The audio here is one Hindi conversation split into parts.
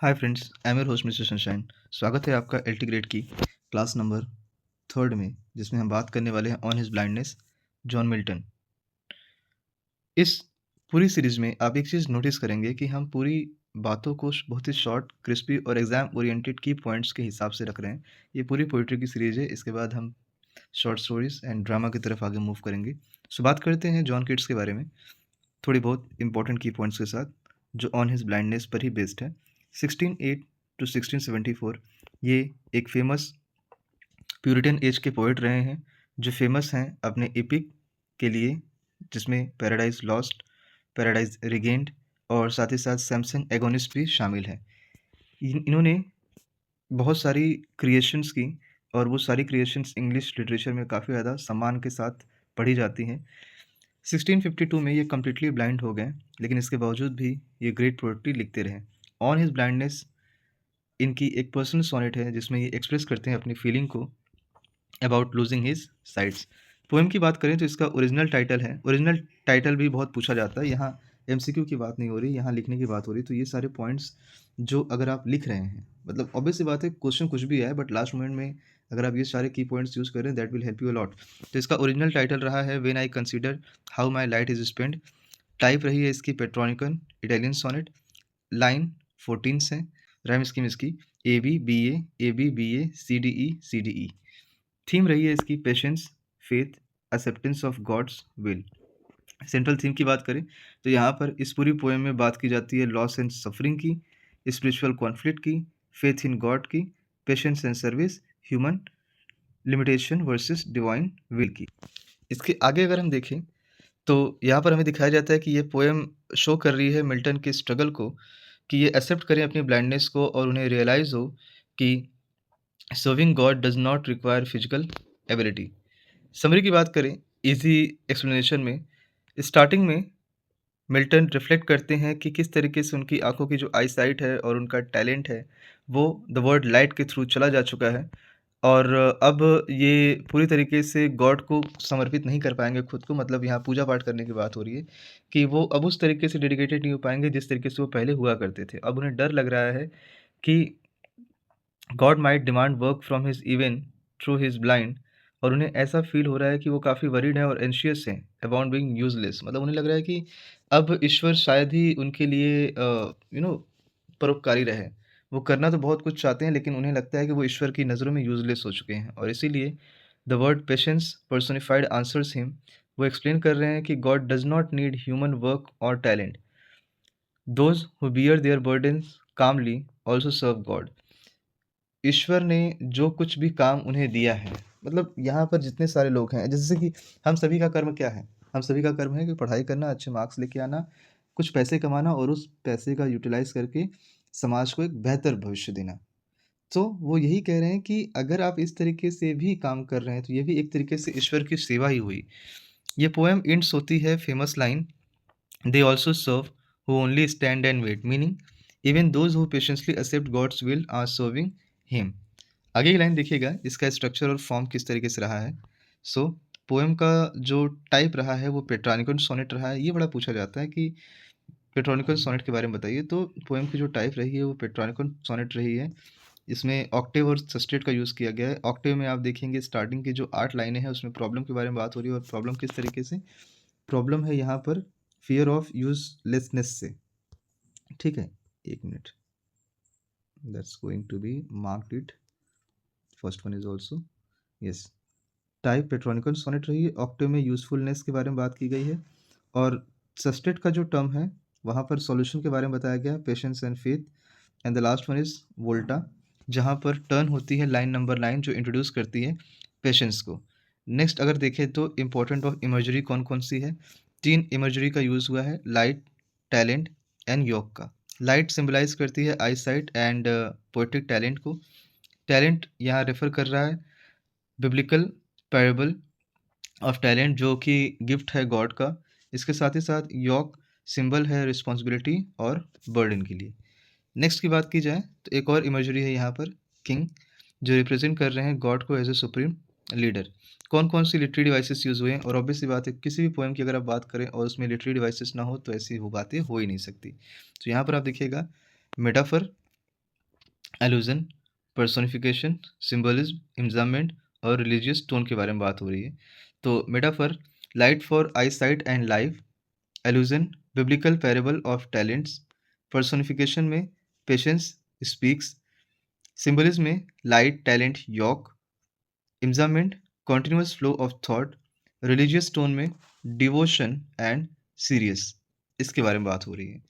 Hi friends, I am your host mister sunshine. स्वागत है आपका एलटी ग्रेड की क्लास नंबर थर्ड में, जिसमें हम बात करने वाले हैं on his blindness, John Milton. इस पूरी सीरीज में आप एक चीज़ नोटिस करेंगे कि हम पूरी बातों को बहुत ही शॉर्ट, क्रिस्पी और एग्जाम ओरिएंटेड की पॉइंट्स के हिसाब से रख रहे हैं। ये पूरी पोइट्री की सीरीज है। इसके बाद हम शॉर्ट स्टोरीज एंड ड्रामा की तरफ आगे मूव करेंगे। सो बात करते हैं जॉन किट्स के बारे में, थोड़ी बहुत इंपॉर्टेंट की पॉइंट्स के साथ, जो ऑन हिज ब्लाइंडनेस पर ही बेस्ड है। 1608 टू 1674 ये एक फेमस प्यूरिटन एज के पोएट रहे हैं, जो फेमस हैं अपने एपिक के लिए, जिसमें पैराडाइज लॉस्ट, पैराडाइज रिगेन्ड और साथ ही साथ सैमसन एगोनिस्ट भी शामिल है। इन्होंने बहुत सारी क्रिएशंस की, और वो सारी क्रिएशंस इंग्लिश लिटरेचर में काफ़ी ज़्यादा सम्मान के साथ पढ़ी जाती हैं। 1652 में ये कम्प्लीटली ब्लाइंड हो गए, लेकिन इसके बावजूद भी ये ग्रेट पोएट्री लिखते रहे। ऑन हिज ब्लाइंडनेस इनकी एक पर्सनल सोनेट है, जिसमें ये एक्सप्रेस करते हैं अपनी फीलिंग को about losing his sites. Poem की बात करें तो इसका ओरिजिनल टाइटल है, ओरिजिनल टाइटल भी बहुत पूछा जाता है। यहाँ एमसीक्यू की बात नहीं हो रही, यहाँ लिखने की बात हो रही। तो ये सारे पॉइंट्स जो अगर आप लिख रहे हैं, मतलब ऑब्वियस सी बात है, क्वेश्चन कुछ भी है, बट लास्ट मोमेंट में अगर आप ये सारे की पॉइंट्स यूज़ करें, that will help you a lot. तो इसका ओरिजिनल टाइटल रहा है when I consider how my light is spend. Type रही है इसकी पेट्रोनिकन इटालियन सोनेट। लाइन 14 से। राइम स्कीम इसकी A B B A C D E. Theme रही है इसकी patience, faith, acceptance of God's will. Central theme की बात करें तो यहाँ पर इस पूरी पोएम में बात की जाती है लॉस एंड सफरिंग की, स्पिरिचुअल कॉन्फ्लिक्ट की, फेथ इन गॉड की, patience and service, human limitation versus divine will की। इसके आगे अगर हम देखें तो यहाँ पर हमें दिखाया जाता है कि ये पोएम शो कर रही है मिल्टन के स्ट्रगल को, कि ये एक्सेप्ट करें अपनी ब्लाइंडनेस को और उन्हें रियलाइज़ हो कि serving God does not require physical ability. Summary की बात करें इजी एक्सप्लेनेशन में, स्टार्टिंग में मिल्टन रिफ्लेक्ट करते हैं कि किस तरीके से उनकी आंखों की जो आई साइट है और उनका टैलेंट है, वो द वर्ड लाइट के थ्रू चला जा चुका है, और अब ये पूरी तरीके से गॉड को समर्पित नहीं कर पाएंगे खुद को। मतलब यहाँ पूजा पाठ करने की बात हो रही है कि वो अब उस तरीके से डेडिकेटेड नहीं हो पाएंगे जिस तरीके से वो पहले हुआ करते थे। अब उन्हें डर लग रहा है कि God might demand work from his even through his blind, और उन्हें ऐसा फील हो रहा है कि वो काफ़ी वरीड हैं और एंशियस हैं अबाउट बीइंग यूजलेस। मतलब उन्हें लग रहा है कि अब ईश्वर शायद ही उनके लिए परोपकारी रहे। वो करना तो बहुत कुछ चाहते हैं, लेकिन उन्हें लगता है कि वो ईश्वर की नज़रों में यूजलेस हो चुके हैं, और इसीलिए the word patience personified answers him. वो एक्सप्लेन कर रहे हैं कि God does not need human work और talent, those who bear their burdens calmly also serve God. ईश्वर ने जो कुछ भी काम उन्हें दिया है, मतलब यहाँ पर जितने सारे लोग हैं, जैसे कि हम सभी का कर्म क्या है? हम सभी का कर्म है कि पढ़ाई करना, अच्छे मार्क्स लेके आना, कुछ पैसे कमाना और उस पैसे का यूटिलाइज़ करके समाज को एक बेहतर भविष्य देना। तो वो यही कह रहे हैं कि अगर आप इस तरीके से भी काम कर रहे हैं, तो ये भी एक तरीके से ईश्वर की सेवा ही हुई। ये पोएम एंड्स होती है famous line, "They also serve who only stand and wait," meaning even those who patiently accept God's will are serving him। आगे की लाइन देखिएगा, इसका स्ट्रक्चर और फॉर्म किस तरीके से रहा है। सो पोएम का जो टाइप रहा है वो पेट्रानिकन सोनेट रहा है। ये बड़ा पूछा जाता है कि पेट्रानिकन सोनेट के बारे में बताइए। तो पोएम की जो टाइप रही है वो पेट्रानिकन सोनेट रही है। इसमें ऑक्टेव और सस्टेट का यूज़ किया गया है। ऑक्टेव में आप देखेंगे स्टार्टिंग की जो 8 लाइनें हैं उसमें प्रॉब्लम के बारे में बात हो रही है, और प्रॉब्लम किस तरीके से? प्रॉब्लम है यहाँ पर फ़ियर ऑफ यूज़लेसनेस से। ठीक है? 1 minute, that's going to be marked it. First one is also yes. Type Petrarchan sonnet रही है। ऑक्टेव में यूज़फुलनेस के बारे में बात की गई है, और सस्टेट का जो टर्म है वहाँ पर सॉल्यूशन के बारे में बताया गया है, patience and faith. And the last one is volta, जहाँ पर टर्न होती है लाइन नंबर 9 जो इंट्रोड्यूस करती है पेशेंस को। नेक्स्ट अगर देखें तो इम्पोर्टेंट ऑफ इमर्जरी कौन कौन सी है? 3 इमर्जरी का यूज़ हुआ है, लाइट, टैलेंट एंड योग का। लाइट सिंबलाइज करती है आई साइट एंड पोएटिक टैलेंट को। टैलेंट यहाँ रेफर कर रहा है बिब्लिकल पैरेबल ऑफ टैलेंट, जो कि गिफ्ट है गॉड का। इसके साथ ही साथ योग सिंबल है रिस्पॉन्सिबिलिटी और बर्डन के लिए। नेक्स्ट की बात की जाए तो एक और इमेजरी है यहाँ पर, किंग, जो रिप्रेजेंट कर रहे हैं गॉड को एज ए सुप्रीम लीडर। कौन कौन सी लिटरेरी डिवाइसेस यूज़ हुए हैं? और ऑब्वियस सी बात है, किसी भी पोएम की अगर आप बात करें और उसमें लिटरेरी डिवाइसेस ना हो तो ऐसी वो बातें हो ही नहीं सकती। तो यहाँ पर आप देखिएगा मेटाफर, एलूजन, पर्सोनिफिकेशन, सिंबलिज्म, इम्जामेंट और रिलीजियस टोन के बारे में बात हो रही है। तो metaphor, light for eye sight and life, allusion, biblical parable of talents, personification में पेशेंस स्पीक्स, सिंबलिज्म में light talent yoke, enjambment continuous flow of thought, religious tone में डिवोशन एंड सीरियस, इसके बारे में बात हो रही है।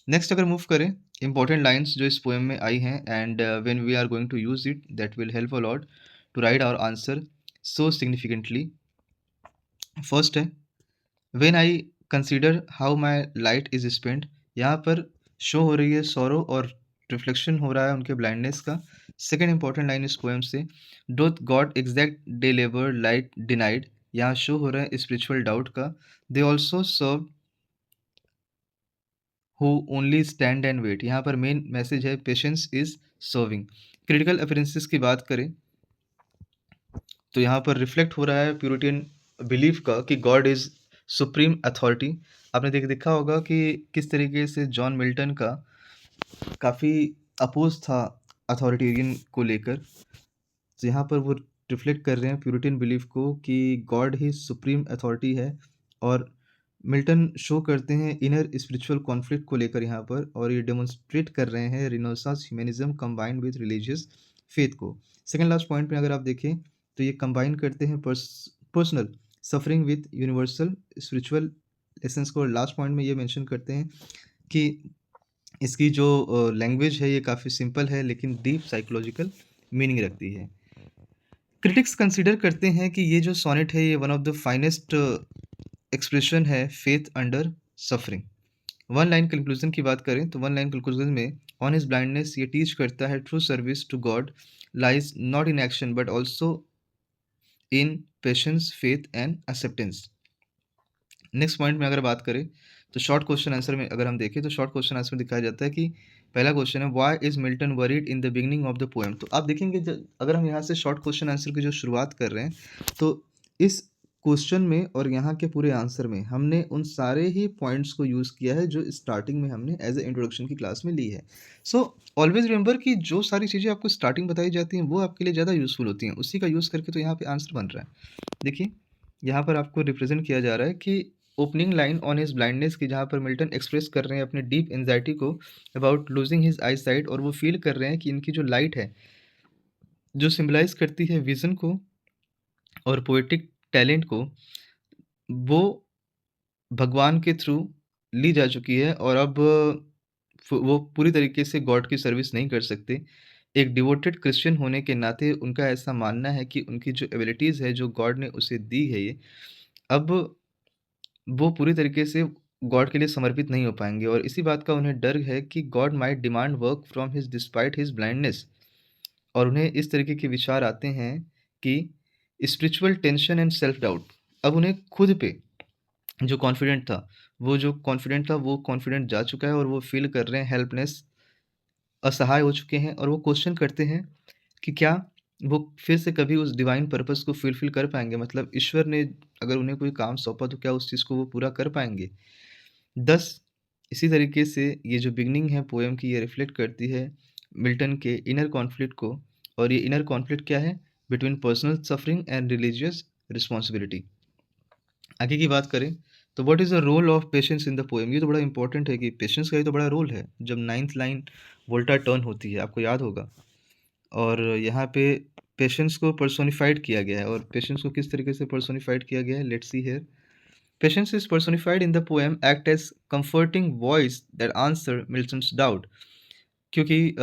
नेक्स्ट अगर मूव करें, इंपॉर्टेंट लाइंस जो इस पोएम में आई हैं and when we are going to use it that will help a lot to write our answer so significantly. First है, when I consider how my light is spent, यहाँ पर शो हो रही है सौरव और रिफ्लेक्शन हो रहा है उनके ब्लाइंडनेस का। सेकेंड इंपॉर्टेंट लाइन इस पोएम से, doth God exact day labour light denied, यहाँ शो हो रहा है स्पिरिचुअल डाउट का। They also serve who only stand and wait, यहाँ पर मेन मैसेज है patience is serving. Critical appearances की बात करें तो यहाँ पर रिफ्लेक्ट हो रहा है प्यूरिटियन बिलीफ का कि गॉड इज सुप्रीम अथॉरिटी। आपने देखा होगा कि किस तरीके से जॉन मिल्टन का काफ़ी अपोज था अथॉरिटेरियन को लेकर। तो यहाँ पर वो रिफ्लेक्ट कर रहे हैं प्यूरिटियन बिलीफ को कि गॉड ही सुप्रीम अथॉरिटी है। और मिल्टन शो करते हैं इनर स्पिरिचुअल कॉन्फ्लिक्ट को लेकर यहाँ पर, और ये डेमोन्स्ट्रेट कर रहे हैं Renaissance humanism combined with religious faith को। सेकंड लास्ट पॉइंट में अगर आप देखें तो ये कंबाइन करते हैं personal suffering with universal spiritual lessons को। और लास्ट पॉइंट में ये मेंशन करते हैं कि इसकी जो लैंग्वेज है ये काफ़ी सिंपल है लेकिन डीप साइकोलॉजिकल मीनिंग रखती है। क्रिटिक्स कंसीडर करते हैं कि ये जो सोनेट है ये one of the finest expression है faith under suffering. One line conclusion की बात करें तो वन लाइन कंक्लूजन में ऑन हिज ब्लाइंडनेस ये टीच करता है true service to God lies not in action but also in patience faith and acceptance. Next point में अगर बात करें तो शॉर्ट क्वेश्चन आंसर में अगर हम देखें तो शॉर्ट क्वेश्चन आंसर में दिखाया जाता है कि पहला क्वेश्चन है why is Milton worried in the beginning of the poem. तो आप देखेंगे अगर हम यहाँ से शॉर्ट क्वेश्चन आंसर की जो शुरुआत कर रहे हैं तो इस क्वेश्चन में और यहाँ के पूरे आंसर में हमने उन सारे ही पॉइंट्स को यूज़ किया है जो स्टार्टिंग में हमने एज ए इंट्रोडक्शन की क्लास में ली है। सो ऑलवेज रिमेंबर कि जो सारी चीज़ें आपको स्टार्टिंग बताई जाती हैं वो आपके लिए ज़्यादा यूज़फुल होती हैं, उसी का यूज़ करके तो यहाँ पे आंसर बन रहा है। देखिए यहाँ पर आपको रिप्रेजेंट किया जा रहा है कि opening line on his blindness की, जहाँ पर मिल्टन एक्सप्रेस कर रहे हैं अपने डीप एंजाइटी को about losing his eye site, और वो फील कर रहे हैं कि इनकी जो लाइट है जो सिम्बलाइज करती है विजन को और पोएटिक टैलेंट को, वो भगवान के थ्रू ली जा चुकी है और अब वो पूरी तरीके से गॉड की सर्विस नहीं कर सकते। एक डिवोटेड क्रिश्चियन होने के नाते उनका ऐसा मानना है कि उनकी जो एबिलिटीज़ है जो गॉड ने उसे दी है ये, अब वो पूरी तरीके से गॉड के लिए समर्पित नहीं हो पाएँगे, और इसी बात का उन्हें डर है कि God might demand work from his despite his blindness. और उन्हें इस तरीके के विचार आते हैं कि spiritual tension and self doubt, अब उन्हें खुद पे जो कॉन्फिडेंट था, वो कॉन्फिडेंट जा चुका है और वो फ़ील कर रहे हैं हेल्पलेस, असहाय हो चुके हैं, और वो क्वेश्चन करते हैं कि क्या वो फिर से कभी उस डिवाइन पर्पस को फुलफिल कर पाएँगे? मतलब ईश्वर ने अगर उन्हें कोई काम सौंपा तो क्या उस चीज़ को वो पूरा कर पाएँगे? थस इसी तरीके से ये जो बिगिनिंग है पोएम की ये रिफ्लेक्ट करती है मिल्टन के इनर कॉन्फ्लिक्ट को, और ये इनर कॉन्फ्लिक्ट क्या है? Between personal suffering and religious responsibility. आगे की बात करें तो what is the role of patience in the poem? ये तो बड़ा इंपॉर्टेंट है कि पेशेंस का ही तो बड़ा रोल है। जब 9th लाइन वोल्टा टर्न होती है, आपको याद होगा, और यहाँ पे पेशेंस को पर्सोनिफाइड किया गया है, और पेशेंस को किस तरीके से पर्सोनिफाइड किया गया है, let's see here. Patience is personified in the poem act as comforting voice that answer Milton's doubt. क्योंकि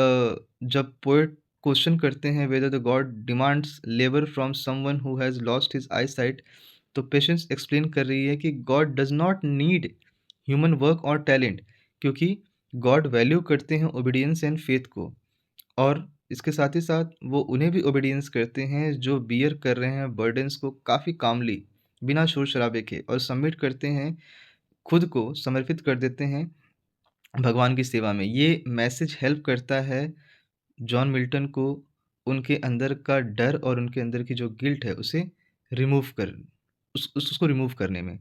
जब पोएट क्वेश्चन करते हैं whether the God demands labour from someone who has lost his eye sight, तो पेशेंस एक्सप्लेन कर रही है कि God does not need human work और टैलेंट, क्योंकि गॉड वैल्यू करते हैं ओबीडियंस एंड फेथ को, और इसके साथ ही साथ वो उन्हें भी ओबीडियंस करते हैं जो बियर कर रहे हैं बर्डन्स को काफ़ी कामली, बिना शोर शराबे के, और सबमिट करते हैं, खुद को समर्पित कर देते हैं भगवान की सेवा में। ये मैसेज हेल्प करता है जॉन मिल्टन को उनके अंदर का डर और उनके अंदर की जो गिल्ट है उसे रिमूव कर उसको रिमूव करने में।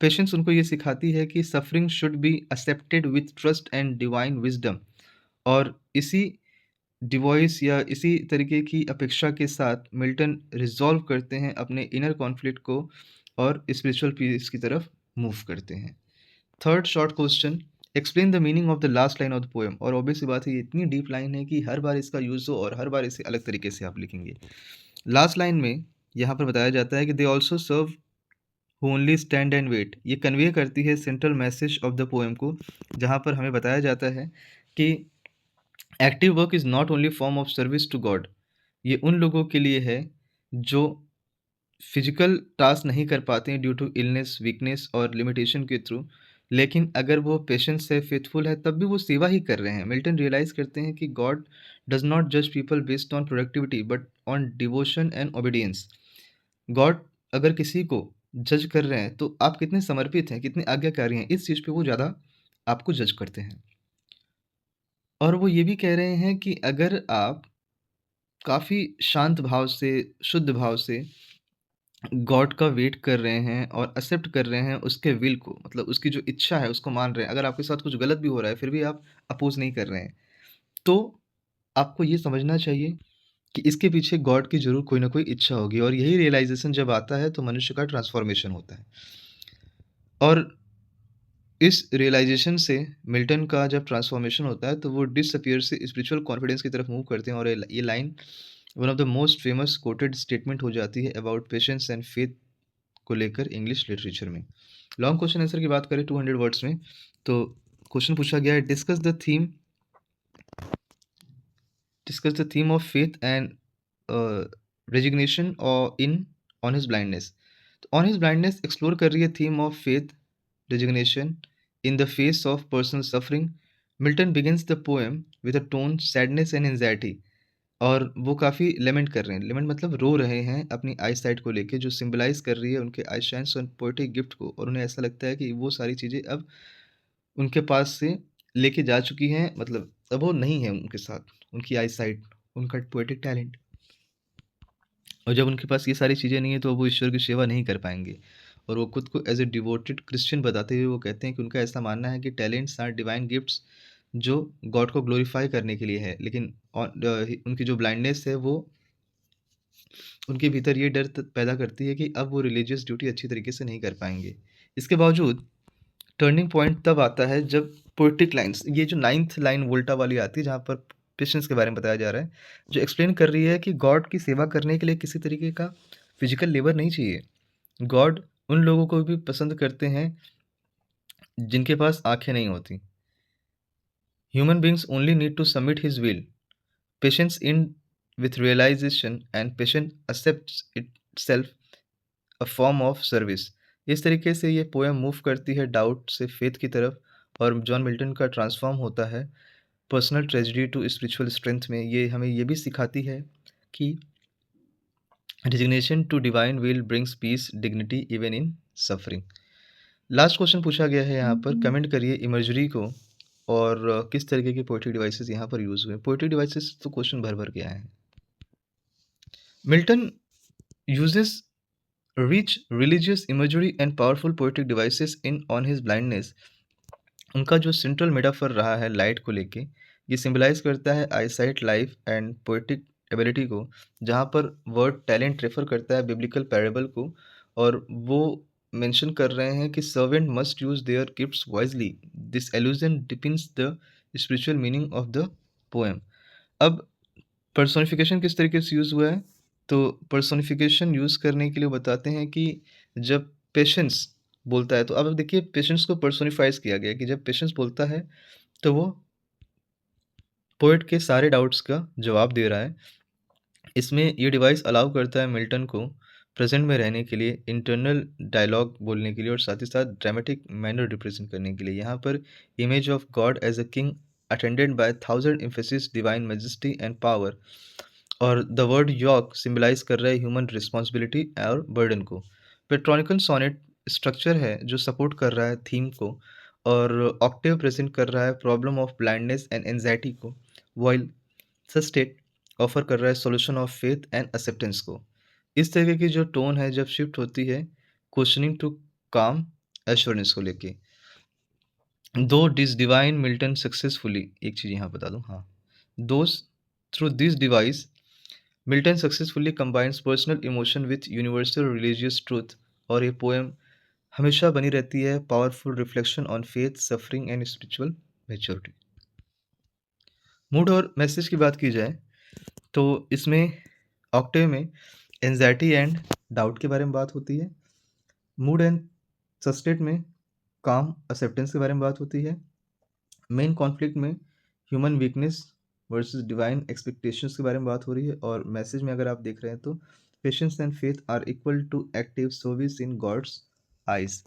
पेशेंस उनको ये सिखाती है कि suffering should be accepted with trust and divine wisdom, और इसी डिवॉइस या इसी तरीके की अपेक्षा के साथ मिल्टन रिज़ॉल्व करते हैं अपने इनर कॉन्फ्लिक्ट को और स्पिरिचुअल पीस की तरफ मूव करते हैं। Third short question, explain the meaning of the last line of the poem. और ऑब्वियस सी बात है, ये इतनी डीप लाइन है कि हर बार इसका यूज़ हो और हर बार इसे अलग तरीके से आप लिखेंगे। लास्ट लाइन में यहाँ पर बताया जाता है कि they also serve who only stand and wait. ये कन्वे करती है central message of the poem को, जहाँ पर हमें बताया जाता है कि active work is not only form of service to God. ये उन लोगों के लिए है जो फिजिकल टास्क नहीं कर पाते हैं ड्यू टू इलनेस, वीकनेस और लिमिटेशन के थ्रू, लेकिन अगर वो पेशेंस से फेथफुल है तब भी वो सेवा ही कर रहे हैं। मिल्टन रियलाइज करते हैं कि गॉड डज नॉट जज people based on productivity but on devotion and obedience. God अगर किसी को जज कर रहे हैं तो आप कितने समर्पित हैं, कितने आज्ञाकारी हैं, इस चीज़ पे वो ज़्यादा आपको जज करते हैं। और वो ये भी कह रहे हैं कि अगर आप काफ़ी शांत भाव से, शुद्ध भाव से गॉड का वेट कर रहे हैं और एक्सेप्ट कर रहे हैं उसके विल को, मतलब उसकी जो इच्छा है उसको मान रहे हैं, अगर आपके साथ कुछ गलत भी हो रहा है फिर भी आप अपोज नहीं कर रहे हैं, तो आपको ये समझना चाहिए कि इसके पीछे गॉड की ज़रूर कोई ना कोई इच्छा होगी। और यही रियलाइजेशन जब आता है तो मनुष्य का ट्रांसफॉर्मेशन होता है। और इस रियलाइजेशन से मिल्टन का जब ट्रांसफॉर्मेशन होता है तो वो डिसअपियर से स्पिरिचुअल कॉन्फिडेंस की तरफ मूव करते हैं। और ये line one of the most famous coated statement हो जाती है अबाउट पेशेंस एंड फेथ को लेकर इंग्लिश लिटरेचर में। लॉन्ग क्वेश्चन आंसर की बात करें 200 वर्ड्स में, तो क्वेश्चन पूछा गया है, discuss the theme of faith and resignation और इन ऑन हिज ब्लाइंडनेस। तो ऑन हिज ब्लाइंडनेस एक्सप्लोर कर रही है theme of faith, resignation in the face of personal suffering. Milton begins the poem with a tone sadness and anxiety. और वो काफ़ी लेमेंट कर रहे हैं, लेमेंट मतलब रो रहे हैं अपनी आई साइट को लेके, जो सिंबलाइज कर रही है उनके आई शाइन्स और पोएटिक गिफ्ट को। और उन्हें ऐसा लगता है कि वो सारी चीज़ें अब उनके पास से लेके जा चुकी हैं, मतलब अब वो नहीं है उनके साथ, उनकी आई साइट, उनका पोएटिक टैलेंट। और जब उनके पास ये सारी चीज़ें नहीं है तो वो ईश्वर की सेवा नहीं कर पाएंगे। और वो खुद को एज ए डिवोटेड क्रिश्चियन बताते हुए वो कहते हैं कि उनका ऐसा मानना है कि टैलेंट्स आर डिवाइन गिफ्ट्स जो गॉड को ग्लोरीफाई करने के लिए है, लेकिन उनकी जो ब्लाइंडनेस है वो उनके भीतर ये डर पैदा करती है कि अब वो रिलीजियस ड्यूटी अच्छी तरीके से नहीं कर पाएंगे। इसके बावजूद टर्निंग पॉइंट तब आता है जब पोएटिक लाइन्स, ये जो 9th लाइन वोल्टा वाली आती है जहाँ पर पेशेंस के बारे में बताया जा रहा है, जो एक्सप्लेन कर रही है कि गॉड की सेवा करने के लिए किसी तरीके का फिजिकल लेबर नहीं चाहिए। गॉड उन लोगों को भी पसंद करते हैं जिनके पास आंखें नहीं होती। Human beings only need to submit his will. Patience in with realization and patient accepts itself a form of service। इस तरीके से ये पोएम मूव करती है डाउट से फेथ की तरफ, और जॉन मिल्टन का ट्रांसफॉर्म होता है personal tragedy to spiritual strength में। ये हमें ये भी सिखाती है कि resignation to divine will brings peace dignity even in suffering. Last question पूछा गया है यहाँ पर, कमेंट करिए इमर्जरी को और किस तरीके के पोएट्री डिवाइसेस यहाँ पर यूज़ हुए। पोएट्री डिवाइसेस तो क्वेश्चन भर भर के आए हैं। Milton uses rich religious imagery and powerful poetic devices in On His Blindness। उनका जो सेंट्रल मेटाफर रहा है लाइट को लेके, ये सिंबलाइज करता है eyesight, life and poetic ability को, जहाँ पर वर्ड टैलेंट रेफर करता है बिब्लिकल पैरेबल को। और वो मेंशन कर रहे हैं कि servant must use their gifts wisely. This allusion deepens the spiritual meaning of the poem. अब पर्सोनिफिकेशन किस तरीके से यूज़ हुआ है? तो पर्सोनिफिकेशन यूज़ करने के लिए बताते हैं कि जब पेशेंस बोलता है, तो अब देखिए पेशेंस को पर्सोनिफाइज़ किया गया है कि जब पेशेंस बोलता है तो वो पोएट के सारे डाउट्स का जवाब दे रहा है। इसमें ये डिवाइस अलाउ करता है मिल्टन को प्रेजेंट में रहने के लिए, इंटरनल डायलॉग बोलने के लिए और साथ ही साथ ड्रामेटिक मैनर रिप्रेजेंट करने के लिए। यहाँ पर image of God as a king attended by thousand emphasis divine majesty and power. और द वर्ड यॉक सिंबलाइज कर रहा है ह्यूमन रिस्पॉन्सिबिलिटी और बर्डन को। पेट्रोनिकल सोनेट स्ट्रक्चर है जो सपोर्ट कर रहा है थीम को, और ऑक्टेव प्रेजेंट कर रहा है problem of blindness and anxiety को, वाइल सस्टेट ऑफर कर रहा है solution of faith and acceptance को। इस तरीके की जो टोन है जब शिफ्ट होती है क्वेश्चनिंग टू काम एश्योरेंस को लेके। दो डिस डिवाइन मिल्टन सक्सेसफुली, एक चीज़ यहाँ बता दूँ, हाँ, those through this device Milton successfully combines personal emotion with universal religious truth. और ये पोएम हमेशा बनी रहती है powerful reflection on faith, suffering and spiritual maturity. Mood और मैसेज की बात की जाए तो इसमें ऑक्टेव में एंजाइटी एंड डाउट के बारे में बात होती है। मूड एंड सस्टेट में काम एक्सेप्टेंस के बारे में बात होती है। मेन कॉन्फ्लिक्ट में human weakness versus divine expectations के बारे में बात हो रही है। और मैसेज में अगर आप देख रहे हैं तो patience and faith are equal to active service in God's eyes.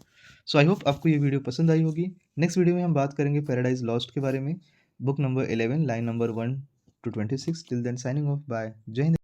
So I hope आपको ये वीडियो पसंद आई होगी। नेक्स्ट वीडियो में हम बात करेंगे पैराडाइज लॉस्ट के बारे में, book number 11 line number 1 to 26। Till then signing off, bye, जय हिंद।